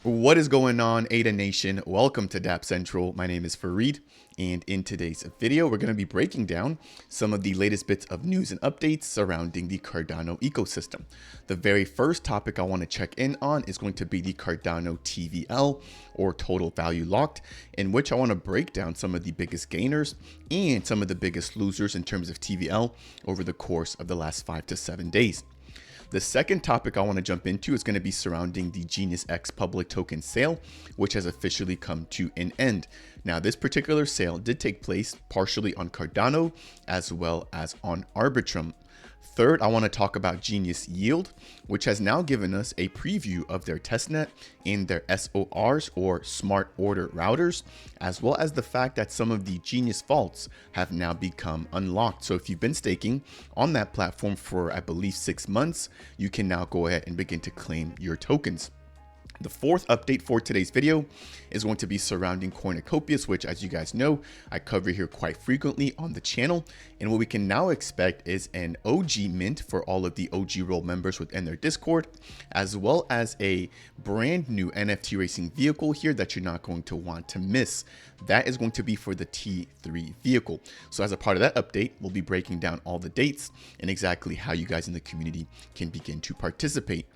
What is going on, ADA Nation? Welcome to Dapp Central. My name is Fareed, and in today's video, we're going to be breaking down some of the latest bits of news and updates surrounding the Cardano ecosystem. The very first topic I want to check in on is going to be the Cardano TVL, or Total Value Locked, in which I want to break down some of the biggest gainers and some of the biggest losers in terms of TVL over the course of the last 5 to 7 days. The second topic I want to jump into is going to be surrounding the Genius X public token sale, which has officially come to an end. Now, this particular sale did take place partially on Cardano as well as on Arbitrum. Third, I want to talk about Genius Yield, which has now given us a preview of their testnet and their SORs, or smart order routers, as well as the fact that some of the Genius vaults have now become unlocked. So if you've been staking on that platform for, I believe, 6 months, you can now go ahead and begin to claim your tokens. The fourth update for today's video is going to be surrounding Cornucopias, which, as you guys know, I cover here quite frequently on the channel. And what we can now expect is an OG mint for all of the OG role members within their Discord, as well as a brand new NFT racing vehicle here that you're not going to want to miss. That is going to be for the T3 vehicle. So as a part of that update, we'll be breaking down all the dates and exactly how you guys in the community can begin to participate.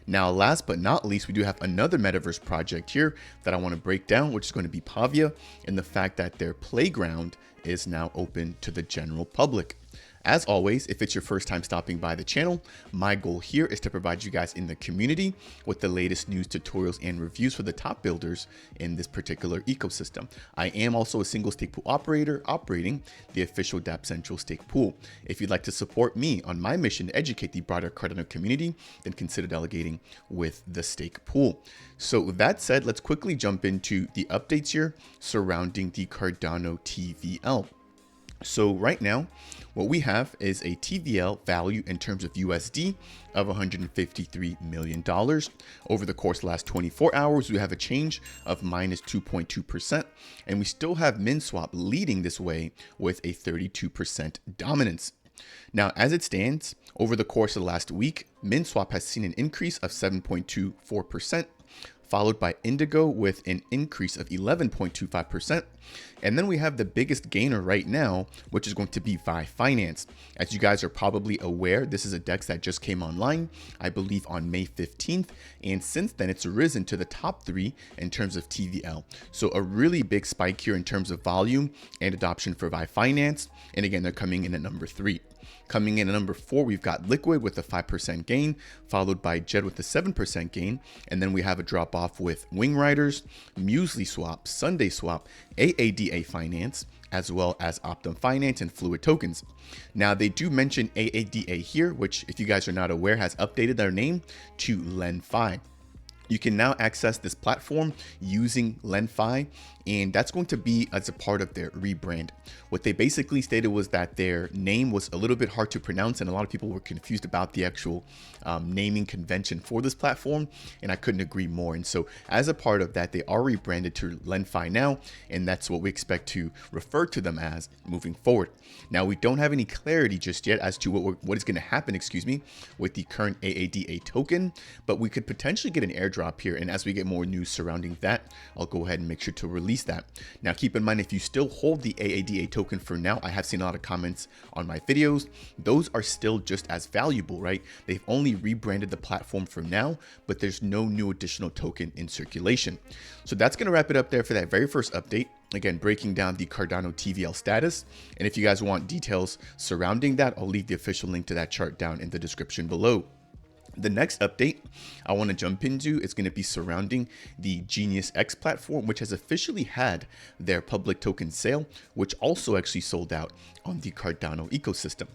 Now, last but not least, we do have another metaverse project here that I want to break down, which is going to be Pavia, and the fact that their playground is now open to the general public. As always, if it's your first time stopping by the channel, my goal here is to provide you guys in the community with the latest news, tutorials, and reviews for the top builders in this particular ecosystem. I am also a single stake pool operator operating the official Dapp Central stake pool. If you'd like to support me on my mission to educate the broader Cardano community, then consider delegating with the stake pool. So with that said, let's quickly jump into the updates here surrounding the Cardano TVL. So right now, what we have is a TVL value in terms of USD of $153 million. Over the course of the last 24 hours, we have a change of minus 2.2%, and we still have MinSwap leading this way with a 32% dominance. Now, as it stands, over the course of the last week, MinSwap has seen an increase of 7.24%, followed by Indigo with an increase of 11.25%. And then we have the biggest gainer right now, which is going to be VI Finance. As you guys are probably aware, this is a DEX that just came online, I believe on May 15th. And since then, it's risen to the top 3 in terms of TVL. So a really big spike here in terms of volume and adoption for VI Finance. And again, they're coming in at number 3. Coming in at number 4, we've got Liquid with a 5% gain, followed by Jed with a 7% gain. And then we have a drop off with Wing Riders, Muesli Swap, Sunday Swap, AADA Finance, as well as Optum Finance and Fluid Tokens. Now, they do mention AADA here, which, if you guys are not aware, has updated their name to LenFi. You can now access this platform using LenFi, and that's going to be as a part of their rebrand. What they basically stated was that their name was a little bit hard to pronounce, and a lot of people were confused about the actual naming convention for this platform, and I couldn't agree more. And so as a part of that, they are rebranded to LenFi now, and that's what we expect to refer to them as moving forward. Now, we don't have any clarity just yet as to what is going to happen, with the current AADA token, but we could potentially get an airdrop here, and as we get more news surrounding that, I'll go ahead and make sure to release that. Now, keep in mind, if you still hold the AADA token for now, I have seen a lot of comments on my videos. Those are still just as valuable, right? They've only rebranded the platform for now, but there's no new additional token in circulation. So that's going to wrap it up there for that very first update. Again, breaking down the Cardano TVL status. And if you guys want details surrounding that, I'll leave the official link to that chart down in the description below. The next update I want to jump into is going to be surrounding the Genius X platform, which has officially had their public token sale, which also actually sold out on the Cardano ecosystem.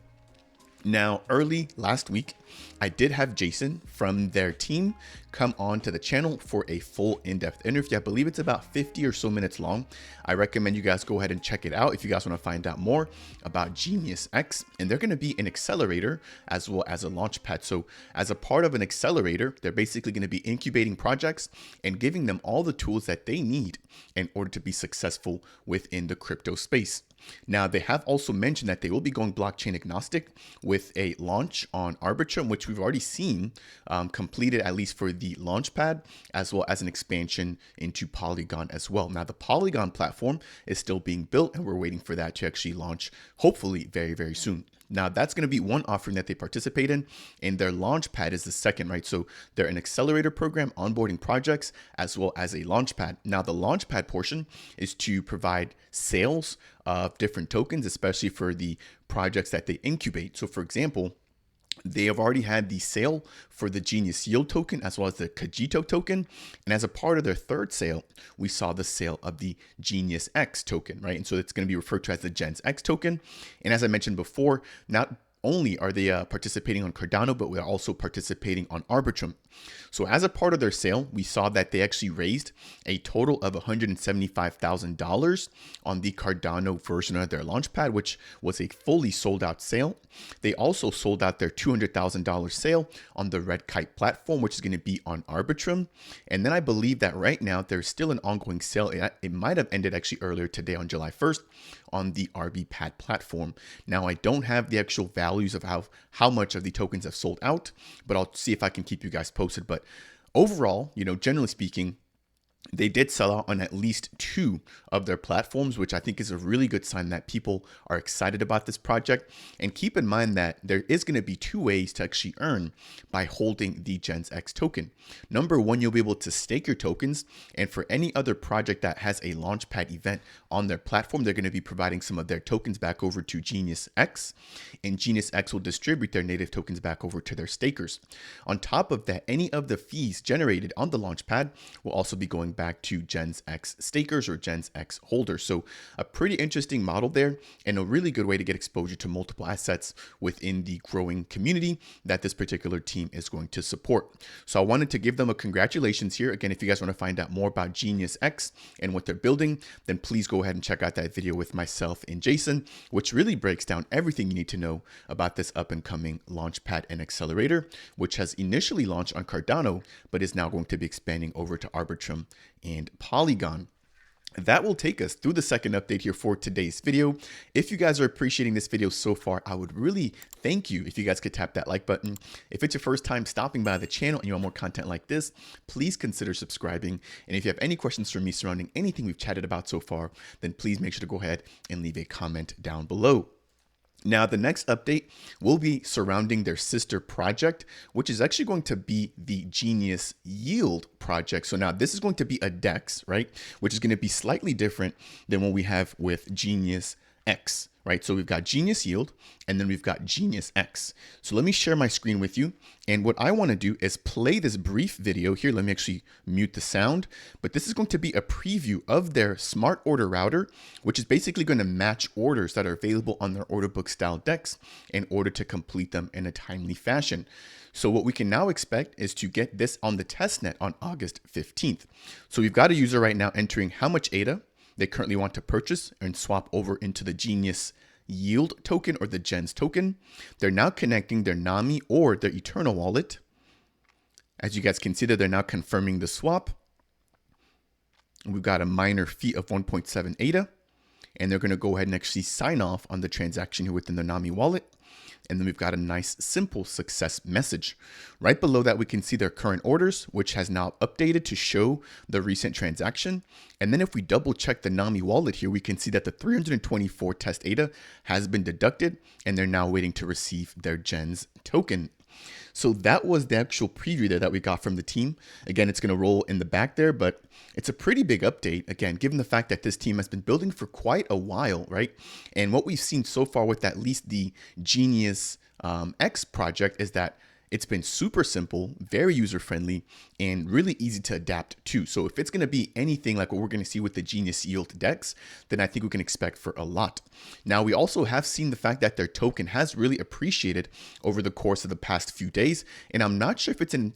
Now, early last week, I did have Jason from their team come on to the channel for a full in-depth interview. I believe it's about 50 or so minutes long. I recommend you guys go ahead and check it out if you guys want to find out more about Genius X. And they're going to be an accelerator as well as a launch pad. So as a part of an accelerator, they're basically going to be incubating projects and giving them all the tools that they need in order to be successful within the crypto space. Now, they have also mentioned that they will be going blockchain agnostic with a launch on Arbitrum, which we've already seen completed, at least for the launchpad, as well as an expansion into Polygon as well. Now, the Polygon platform is still being built, and we're waiting for that to actually launch, hopefully very, very soon. Now, that's going to be one offering that they participate in, and their launchpad is the second, right? So they're an accelerator program onboarding projects as well as a launchpad. Now, the launchpad portion is to provide sales of different tokens, especially for the projects that they incubate. So for example, they have already had the sale for the Genius Yield token as well as the Cogito token. And as a part of their third sale, we saw the sale of the Genius X token, right? And so it's going to be referred to as the Gens X token. And as I mentioned before, not only are they participating on Cardano, but we're also participating on Arbitrum. So as a part of their sale, we saw that they actually raised a total of $175,000 on the Cardano version of their launchpad, which was a fully sold out sale. They also sold out their $200,000 sale on the Red Kite platform, which is going to be on Arbitrum. And then I believe that right now there's still an ongoing sale. It might have ended actually earlier today on July 1st on the RBPAD platform. Now, I don't have the actual values of how much of the tokens have sold out, but I'll see if I can keep you guys posted. But overall, generally speaking, they did sell out on at least 2 of their platforms, which I think is a really good sign that people are excited about this project. And keep in mind that there is going to be 2 ways to actually earn by holding the Gens X token. Number 1, you'll be able to stake your tokens. And for any other project that has a launchpad event on their platform, they're going to be providing some of their tokens back over to Genius X. And Genius X will distribute their native tokens back over to their stakers. On top of that, any of the fees generated on the launchpad will also be going back to Gens X stakers or Gens X holders. So a pretty interesting model there, and a really good way to get exposure to multiple assets within the growing community that this particular team is going to support. So I wanted to give them a congratulations here. Again, if you guys want to find out more about Genius X and what they're building, then please go ahead and check out that video with myself and Jason, which really breaks down everything you need to know about this up and coming launchpad and accelerator, which has initially launched on Cardano, but is now going to be expanding over to Arbitrum and Polygon. That will take us through the second update here for today's video. If you guys are appreciating this video so far, I would really thank you if you guys could tap that like button. If it's your first time stopping by the channel and you want more content like this, please consider subscribing. And if you have any questions for me surrounding anything we've chatted about so far, then please make sure to go ahead and leave a comment down below. Now, the next update will be surrounding their sister project, which is actually going to be the Genius Yield project. So now this is going to be a DEX, right? Which is going to be slightly different than what we have with Genius X, right? So we've got Genius Yield and then we've got Genius X. So let me share my screen with you. And what I want to do is play this brief video here. Let me actually mute the sound, but this is going to be a preview of their smart order router, which is basically going to match orders that are available on their order book style DEX in order to complete them in a timely fashion. So what we can now expect is to get this on the testnet on August 15th. So we've got a user right now entering how much ADA they currently want to purchase and swap over into the Genius Yield token or the Gens token. They're now connecting their NAMI or their Eternal wallet. As you guys can see that they're now confirming the swap. We've got a minor fee of 1.7 ADA, and they're going to go ahead and actually sign off on the transaction here within the NAMI wallet. And then we've got a nice simple success message. Right below that, we can see their current orders, which has now updated to show the recent transaction. And then if we double check the NAMI wallet here, we can see that the 324 test ADA has been deducted and they're now waiting to receive their Gens token. So that was the actual preview there that we got from the team. Again, it's going to roll in the back there, but it's a pretty big update. Again, given the fact that this team has been building for quite a while, right? And what we've seen so far with at least the Genius X project is that it's been super simple, very user-friendly, and really easy to adapt to. So if it's going to be anything like what we're going to see with the Genius Yield DEX, then I think we can expect for a lot. Now, we also have seen the fact that their token has really appreciated over the course of the past few days, and I'm not sure if it's in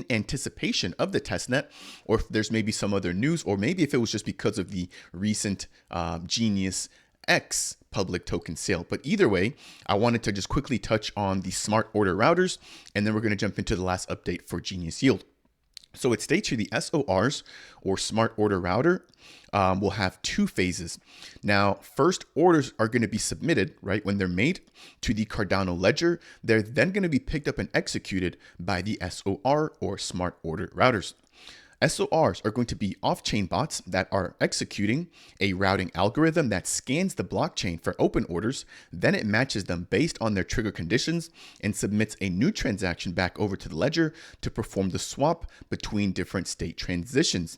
anticipation of the testnet, or if there's maybe some other news, or maybe if it was just because of the recent Genius X public token sale. But either way, I wanted to just quickly touch on the smart order routers, and then we're going to jump into the last update for Genius Yield. So it states here the SORs, or Smart Order Router, will have two phases. Now, first orders are going to be submitted, right, when they're made to the Cardano ledger. They're then going to be picked up and executed by the SOR, or Smart Order Routers. SORs are going to be off-chain bots that are executing a routing algorithm that scans the blockchain for open orders, then it matches them based on their trigger conditions and submits a new transaction back over to the ledger to perform the swap between different state transitions.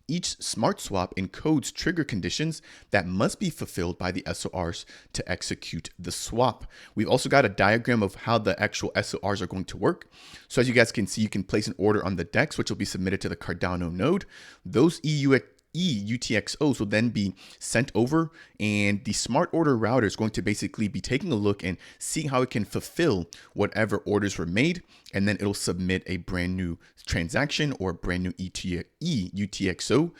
Each smart swap encodes trigger conditions that must be fulfilled by the SORs to execute the swap. We've also got a diagram of how the actual SORs are going to work. So as you guys can see, you can place an order on the DEX, which will be submitted to the Cardano node. Those UTXOs will then be sent over, and the smart order router is going to basically be taking a look and seeing how it can fulfill whatever orders were made, and then it'll submit a brand new transaction or a brand new UTXO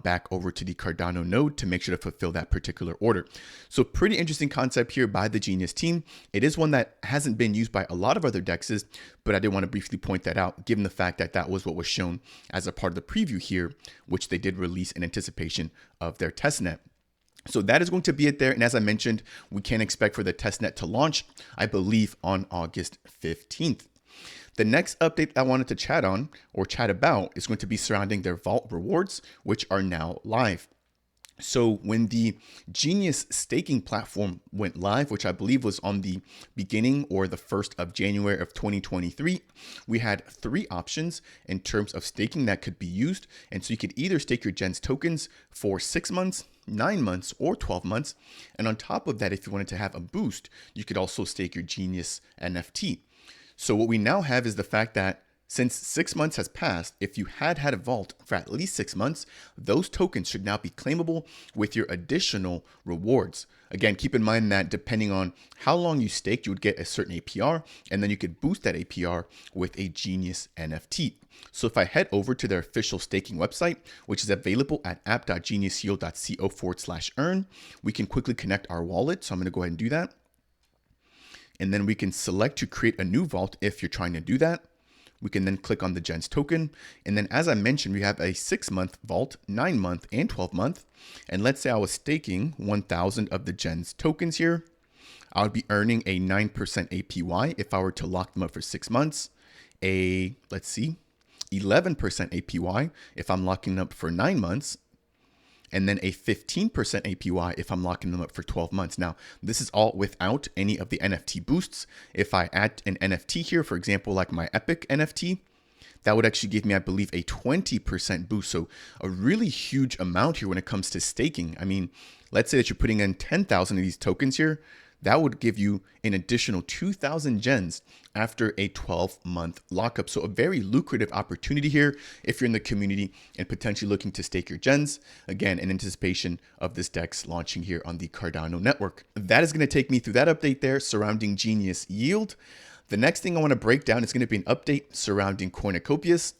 back over to the Cardano node to make sure to fulfill that particular order. So pretty interesting concept here by the Genius team. It is one that hasn't been used by a lot of other DEXs, but I did want to briefly point that out, given the fact that that was what was shown as a part of the preview here, which they did release in anticipation of their testnet. So that is going to be it there. And as I mentioned, we can expect for the testnet to launch, I believe, on August 15th. The next update I wanted to chat on or chat about is going to be surrounding their vault rewards, which are now live. So when the Genius staking platform went live, which I believe was on the beginning or the 1st of January of 2023, we had three options in terms of staking that could be used. And so you could either stake your Gens tokens for 6 months, 9 months, or 12 months. And on top of that, if you wanted to have a boost, you could also stake your Genius NFT. So what we now have is the fact that since 6 months has passed, if you had a vault for at least 6 months, those tokens should now be claimable with your additional rewards. Again, keep in mind that depending on how long you staked, you would get a certain APR, and then you could boost that APR with a Genius NFT. So if I head over to their official staking website, which is available at app.geniusyield.co/earn, we can quickly connect our wallet. So I'm going to go ahead and do that. And then we can select to create a new vault if you're trying to do that. We can then click on the Gens token. And then as I mentioned, we have a 6-month vault, 9-month, and 12-month. And let's say I was staking 1,000 of the Gens tokens here. I would be earning a 9% APY if I were to lock them up for 6 months. Let's see, 11% APY if I'm locking them up for 9 months. And then a 15% APY if I'm locking them up for 12 months. Now, this is all without any of the NFT boosts. If I add an NFT here, for example, like my Epic NFT, that would actually give me, I believe, a 20% boost. So a really huge amount here when it comes to staking. I mean, let's say that you're putting in 10,000 of these tokens here. That would give you an additional 2,000 gens after a 12-month lockup. So a very lucrative opportunity here if you're in the community and potentially looking to stake your gens, again, in anticipation of this DEX launching here on the Cardano network. That is going to take me through that update there surrounding Genius Yield. The next thing I want to break down is going to be an update surrounding Cornucopias,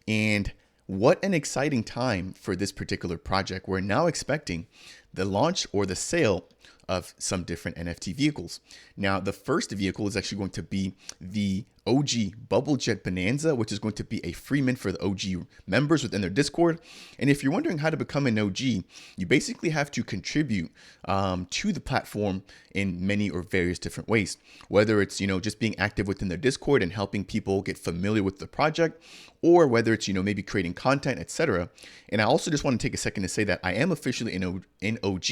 and what an exciting time for this particular project. We're now expecting the launch or the sale of some different NFT vehicles. Now, the first vehicle is actually going to be the OG Bubble Jet Bonanza, which is going to be a free mint for the OG members within their Discord. And if you're wondering how to become an OG, you basically have to contribute to the platform in many or various different ways, whether it's, just being active within their Discord and helping people get familiar with the project, or whether it's, maybe creating content, etc. And I also just want to take a second to say that I am officially in OG,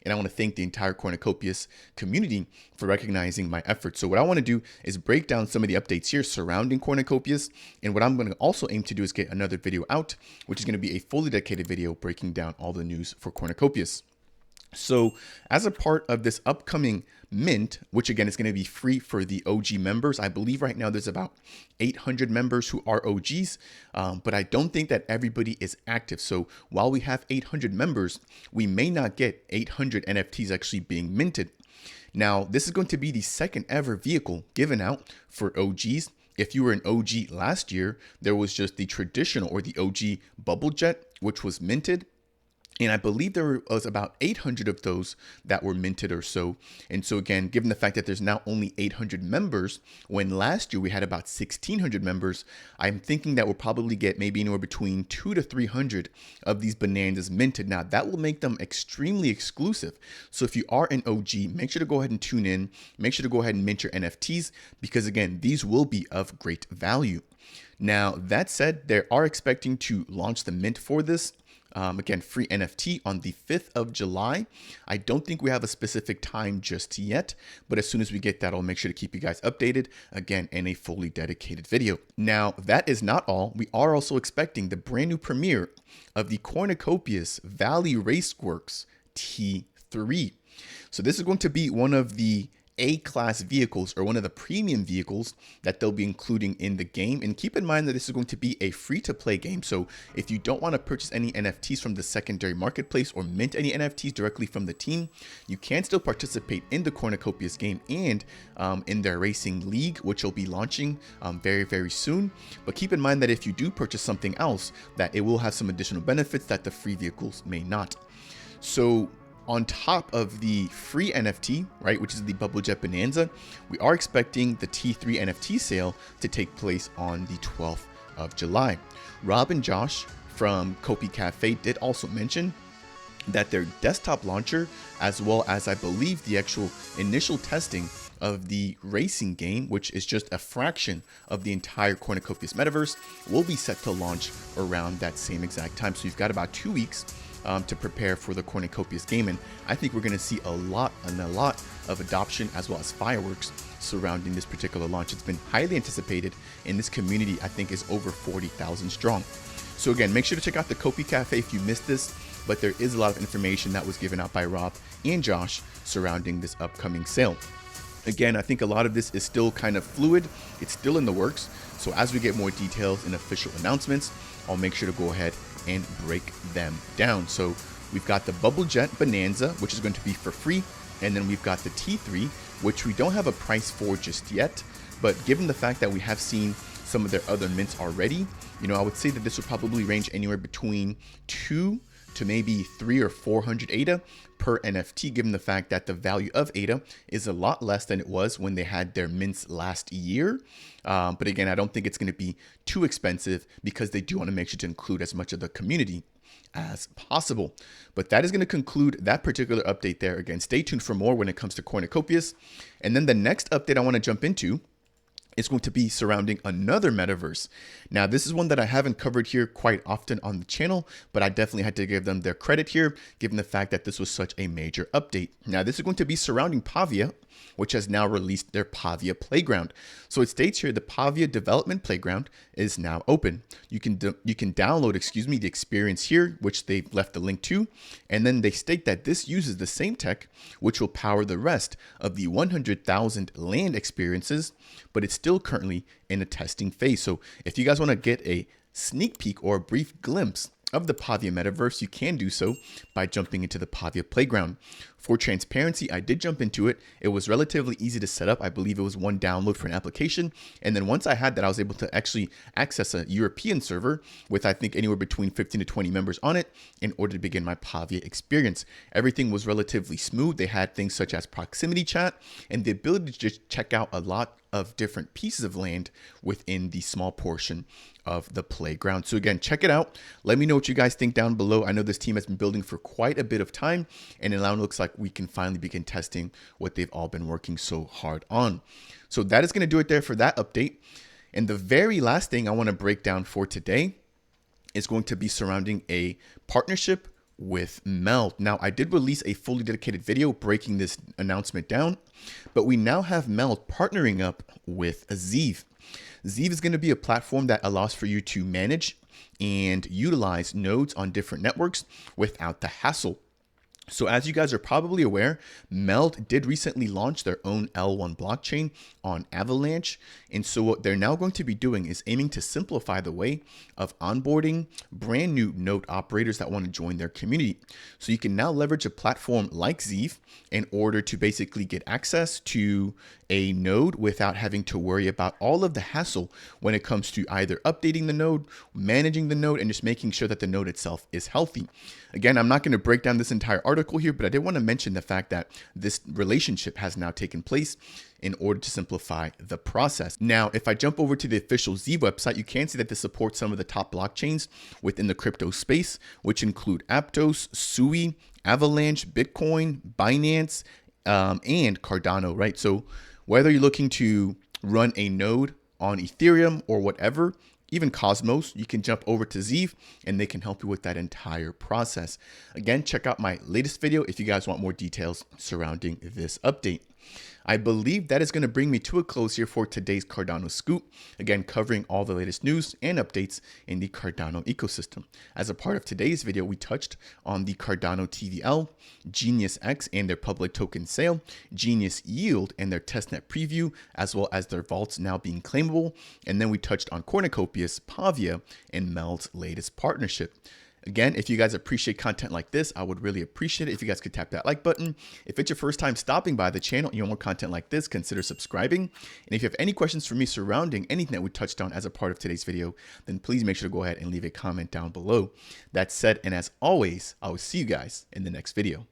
and I want to thank the entire Cornucopias community for recognizing my efforts. So what I want to do is break down some of the updates here surrounding Cornucopias, and what I'm going to also aim to do is get another video out, which is going to be a fully dedicated video breaking down all the news for Cornucopias. So as a part of this upcoming mint, which again is going to be free for the OG members, I believe right now there's about 800 members who are OGs, but I don't think that everybody is active. So while we have 800 members, we may not get 800 NFTs actually being minted. Now, this is going to be the second ever vehicle given out for OGs. If you were an OG last year, there was just the traditional or the OG Bubble Jet, which was minted. And I believe there was about 800 of those that were minted or so. And so again, given the fact that there's now only 800 members, when last year we had about 1,600 members, I'm thinking that we'll probably get maybe anywhere between 200 to 300 of these bonanzas minted. Now that will make them extremely exclusive. So if you are an OG, make sure to go ahead and tune in. Make sure to go ahead and mint your NFTs because again, these will be of great value. Now that said, they are expecting to launch the mint for this. Again, free NFT on the 5th of July. I don't think we have a specific time just yet, but as soon as we get that, I'll make sure to keep you guys updated again in a fully dedicated video. Now, that is not all. We are also expecting the brand new premiere of the Cornucopias Valley Raceworks T3. So this is going to be one of the A-class vehicles or one of the premium vehicles that they'll be including in the game. And keep in mind that this is going to be a free-to-play game. So if you don't want to purchase any NFTs from the secondary marketplace or mint any NFTs directly from the team, you can still participate in the Cornucopias game and in their racing league, which will be launching very, very soon. But keep in mind that if you do purchase something else, that it will have some additional benefits that the free vehicles may not. So on top of the free NFT, right, which is the Bubble Jet Bonanza, we are expecting the T3 NFT sale to take place on the 12th of July. Rob and Josh from Kopi Cafe did also mention that their desktop launcher, as well as I believe the actual initial testing of the racing game, which is just a fraction of the entire Cornucopias metaverse, will be set to launch around that same exact time. So you've got about 2 weeks to prepare for the Cornucopias game, and I think we're going to see a lot of adoption as well as fireworks surrounding this particular launch. It's been highly anticipated, and this community I think is over 40,000 strong. So again, make sure to check out the Kopi Cafe if you missed this, but there is a lot of information that was given out by Rob and Josh surrounding this upcoming sale. Again, I think a lot of this is still kind of fluid. It's still in the works. So as we get more details and official announcements, I'll make sure to go ahead and break them down. So we've got the Bubble Jet Bonanza, which is going to be for free. And then we've got the T3, which we don't have a price for just yet. But given the fact that we have seen some of their other mints already, you know, I would say that this would probably range anywhere between 2 to maybe 300 or 400 ADA per NFT, given the fact that the value of ADA is a lot less than it was when they had their mints last year. But again, I don't think it's going to be too expensive because they do want to make sure to include as much of the community as possible. But that is going to conclude that particular update there. Again, stay tuned for more when it comes to Cornucopias. And then the next update I want to jump into is going to be surrounding another metaverse. Now, this is one that I haven't covered here quite often on the channel, but I definitely had to give them their credit here, given the fact that this was such a major update. Now, this is going to be surrounding Pavia, which has now released their Pavia Playground. So it states here the Pavia Development Playground is now open. You can download, the experience here, which they've left the link to, and then they state that this uses the same tech which will power the rest of the 100,000 land experiences, but it's still currently in a testing phase. So if you guys want to get a sneak peek or a brief glimpse of the Pavia metaverse, you can do so by jumping into the Pavia Playground. For transparency, I did jump into it. It was relatively easy to set up. I believe it was one download for an application. And then once I had that, I was able to actually access a European server with, I think, anywhere between 15 to 20 members on it in order to begin my Pavia experience. Everything was relatively smooth. They had things such as proximity chat and the ability to just check out a lot of different pieces of land within the small portion of the playground. So again, check it out. Let me know what you guys think down below. I know this team has been building for quite a bit of time, and it now looks like we can finally begin testing what they've all been working so hard on. So that is going to do it there for that update. And the very last thing I want to break down for today is going to be surrounding a partnership with MELD. Now, I did release a fully dedicated video breaking this announcement down, but we now have MELD partnering up with Zeeve. Zeeve is going to be a platform that allows for you to manage and utilize nodes on different networks without the hassle. So as you guys are probably aware, MELD did recently launch their own L1 blockchain on Avalanche. And so what they're now going to be doing is aiming to simplify the way of onboarding brand new node operators that want to join their community. So you can now leverage a platform like Zeeve in order to basically get access to a node without having to worry about all of the hassle when it comes to either updating the node, managing the node, and just making sure that the node itself is healthy. Again, I'm not going to break down this entire article here, but I did want to mention the fact that this relationship has now taken place in order to simplify the process. Now, if I jump over to the official Zeeve website, you can see that this supports some of the top blockchains within the crypto space, which include Aptos, Sui, Avalanche, Bitcoin, Binance, and Cardano, right? So whether you're looking to run a node on Ethereum or whatever, even Cosmos, you can jump over to Zeeve and they can help you with that entire process. Again, check out my latest video if you guys want more details surrounding this update. I believe that is going to bring me to a close here for today's Cardano Scoop. Again, covering all the latest news and updates in the Cardano ecosystem. As a part of today's video, we touched on the Cardano TVL, Genius X and their public token sale, Genius Yield and their testnet preview, as well as their vaults now being claimable. And then we touched on Cornucopias, Pavia, and MELD's latest partnership. Again, if you guys appreciate content like this, I would really appreciate it if you guys could tap that like button. If it's your first time stopping by the channel and you want more content like this, consider subscribing. And if you have any questions for me surrounding anything that we touched on as a part of today's video, then please make sure to go ahead and leave a comment down below. That said, and as always, I will see you guys in the next video.